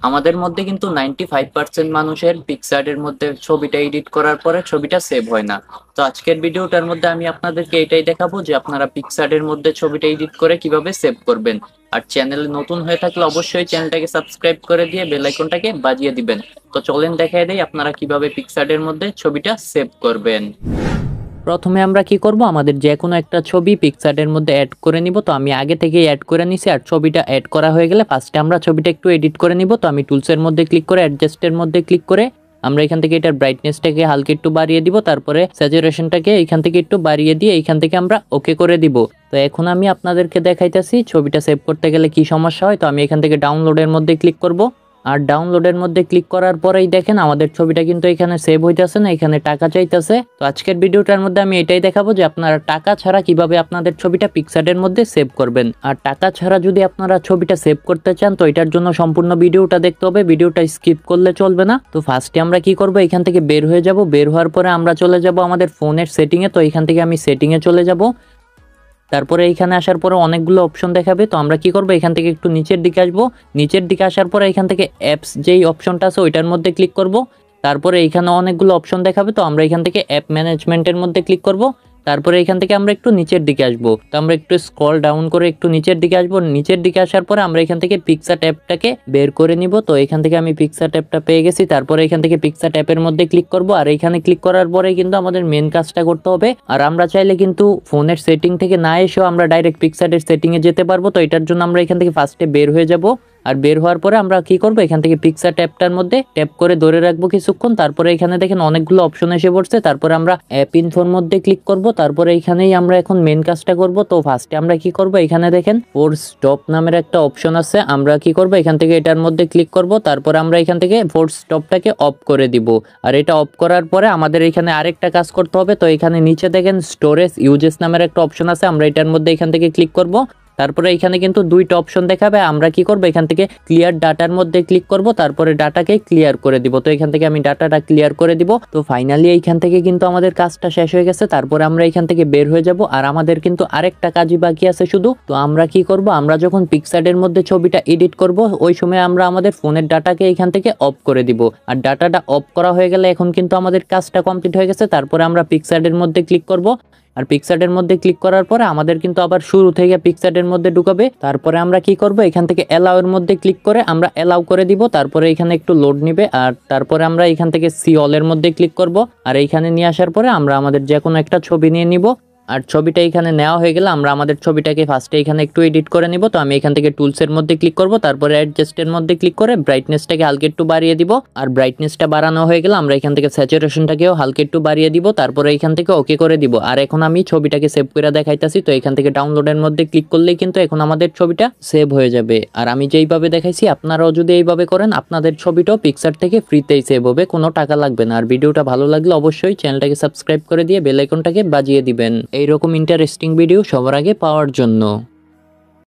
আমাদের মধ্যে কিন্তু 95% মানুষের পিক্সার্টের মধ্যে ছবিটা এডিট করার পরে ছবিটা সেভ হয় না। তো আজকের ভিডিওটার মধ্যে আমি আপনাদেরকে এটাই দেখাবো যে আপনারা পিক্সার্টের মধ্যে ছবিটা এডিট করে কিভাবে সেভ করবেন। আর চ্যানেলে নতুন হয়ে থাকলে অবশ্যই চ্যানেলটাকে সাবস্ক্রাইব করে দিয়ে বেল আইকনটাকে বাজিয়ে দিবেন। তো চলেন দেখাই দেই আপনারা কিভাবে পিক্সার্টের মধ্যে ছবিটা সেভ করবেন। প্রথমে আমরা কি করব, আমাদের যে কোনো একটা ছবি পিক্সার্টের মধ্যে অ্যাড করে নিব। তো আমি আগে থেকেই অ্যাড করে নিছি, আর ছবিটা অ্যাড করা হয়ে গেলে ফার্স্টে আমরা ছবিটা একটু এডিট করে নিব। তো আমি টুলসের মধ্যে ক্লিক করে অ্যাডজাস্টের মধ্যে ক্লিক করে আমরা এখান থেকে এটার ব্রাইটনেসটাকে হালকা একটু বাড়িয়ে দিব, তারপরে স্যাচুরেশনটাকে এখান থেকে একটু বাড়িয়ে দিয়ে এইখান থেকে আমরা ওকে করে দিব। তো এখন আমি আপনাদেরকে দেখাইতেছি ছবিটা সেভ করতে গেলে কি সমস্যা হয়। তো আমি এখান থেকে ডাউনলোডের মধ্যে ক্লিক করব, আর ডাউনলোডের মধ্যে ক্লিক করার পরেই দেখেন আমাদের ছবিটা কিন্তু এখানে সেভ হইতেছে না, এখানে টাকা চাইতেছে। তো আজকের ভিডিওটার মধ্যে আমি এটাই দেখাবো যে আপনারা টাকা ছাড়া কিভাবে আপনাদের ছবিটা পিক্সার্টের মধ্যে সেভ করবেন। আর টাকা ছাড়া যদি আপনারা ছবিটা সেভ করতে চান তো এটার জন্য সম্পূর্ণ ভিডিওটা দেখতে হবে, ভিডিওটা স্কিপ করলে চলবে না। তো ফার্স্টে আমরা কি করব, এখান থেকে বের হয়ে যাব, বের হওয়ার পরে আমরা চলে যাব আমাদের ফোনের সেটিংয়ে। তো এখান থেকে আমি সেটিংয়ে চলে যাব, তারপরে এইখানে আসার পরে অনেকগুলো অপশন দেখাবে। তো আমরা কি করব, এখান থেকে একটু নিচের দিকে আসব, নিচের দিকে আসার পরে এখান থেকে অ্যাপস যেই অপশনটা আছে ওইটার মধ্যে ক্লিক করব। তারপরে এইখানে অনেকগুলো অপশন দেখাবে, তো আমরা এখান থেকে অ্যাপ ম্যানেজমেন্টের মধ্যে ক্লিক করব। তারপরে এখান থেকে আমরা একটু নিচের দিকে আসব, তো আমরা একটু স্ক্রল ডাউন করে একটু নিচের দিকে আসব। নিচের দিকে আসার পরে আমরা এখান থেকে পিক্সার্ট অ্যাপটাকে বের করে নিব। তো এখান থেকে আমি পিক্সার্ট অ্যাপটা পেয়ে গেছি, তারপরে এখান থেকে পিক্সার্ট অ্যাপের মধ্যে ক্লিক করব। আর এখানে ক্লিক করার পরে কিন্তু আমাদের মেন কাজটা করতে হবে। আর আমরা চাইলে কিন্তু ফোনের সেটিং থেকে না এসেও আমরা ডাইরেক্ট পিক্সার্টের সেটিংয়ে যেতে পারবো। তো এটার জন্য আমরা এখান থেকে ফার্স্টে বের হয়ে যাব, আর বের হওয়ার পরে আমরা কি করব, এখান থেকে পিক্সার্ট অ্যাপটার মধ্যে ট্যাপ করে ধরে রাখবো কিছুক্ষণ। তারপরে এখানে দেখেন অনেকগুলো অপশন এসে পড়ছে, তারপরে আমরা অ্যাপ ইনফোর মধ্যে ক্লিক করব। তারপরে এখানেই আমরা এখন মেন কাজটা করব। তো ফার্স্টে আমরা কি করব, এখানে দেখেন ফোর্স স্টপ নামের একটা অপশন আছে, আমরা কি করব, এখান থেকে এটার মধ্যে ক্লিক করব। তারপরে আমরা এখান থেকে ফোর্স স্টপটাকে অফ করে দিব। আর এটা অফ করার পরে আমাদের এখানে আরেকটা কাজ করতে হবে। তো এখানে নিচে দেখেন স্টোরেজ ইউজেস নামের একটা অপশন আছে, আমরা এটার মধ্যে এখান থেকে ক্লিক করব। তারপরে এখানে কিন্তু দুইটা অপশন দেখাবে, আমরা কি করব, এখান থেকে ক্লিয়ার ডাটার মধ্যে ক্লিক করব, তারপরে ডাটাকে ক্লিয়ার করে দিব। তো এখান থেকে আমি ডাটাটা ক্লিয়ার করে দিব। তো ফাইনালি এইখান থেকে কিন্তু আমাদের কাজটা শেষ হয়ে গেছে। তারপরে আমরা এখান থেকে বের হয়ে যাব, আর আমাদের কিন্তু আরেকটা কাজই বাকি আছে শুধু। তো আমরা কি করব, আমরা যখন পিক্সার্টের মধ্যে ছবিটা এডিট করব ওই সময় আমরা আমাদের ফোনের ডাটাকে এখান থেকে অফ করে দিব। আর ডাটাটা অফ করা হয়ে গেলে এখন কিন্তু আমাদের কাজটা কমপ্লিট হয়ে গেছে। তারপরে আমরা পিক্সার্টের মধ্যে ক্লিক করব, আর পিক্সার্টের মধ্যে ক্লিক করার পরে আমাদের কিন্তু আবার শুরু থেকে পিক্সার্টের মধ্যে ঢুকাবে। তারপরে আমরা কি করব, এখান থেকে অ্যালাউ এর মধ্যে ক্লিক করে আমরা অ্যালাউ করে দিব। তারপরে এখানে একটু লোড নিবে, আর তারপরে আমরা এখান থেকে সি অল এর মধ্যে ক্লিক করব। আর এইখানে নিয়ে আসার পরে আমরা আমাদের যে কোনো একটা ছবি নিয়ে নিব। আর ছবিটা এখানে নেওয়া হয়ে গেলে আমরা আমাদের ছবিটাকে ফার্স্টে এখানে একটু এডিট করে নিব। তো আমি এখান থেকে টুলসের মধ্যে ক্লিক করব, তারপরে অ্যাডজাস্টের মধ্যে ক্লিক করে ব্রাইটনেসটাকে হালকা একটু বাড়িয়ে দিব। আর ব্রাইটনেসটা বাড়ানো হয়ে গেলে আমরা এখান থেকে স্যাচুরেশনটাকেও হালকা একটু বাড়িয়ে দিব, তারপরে এখান থেকে ওকে করে দিব। আর এখন আমি ছবিটাকে সেভ করে দেখাইতাছি। তো এখান থেকে ডাউনলোডের মধ্যে ক্লিক করলেই কিন্তু এখন আমাদের ছবিটা সেভ হয়ে যাবে। আর আমি যেইভাবে দেখাইছি আপনারাও যদি এইভাবে করেন আপনাদের ছবিটাও পিক্সার্ট থেকে ফ্রিতেই সেভ হবে, কোনো টাকা লাগবে না। আর ভিডিওটা ভালো লাগলে অবশ্যই চ্যানেলটাকে সাবস্ক্রাইব করে দিয়ে বেল আইকনটাকে বাজিয়ে দিবেন এইরকম ইন্টারেস্টিং ভিডিও সবার আগে পাওয়ার জন্য।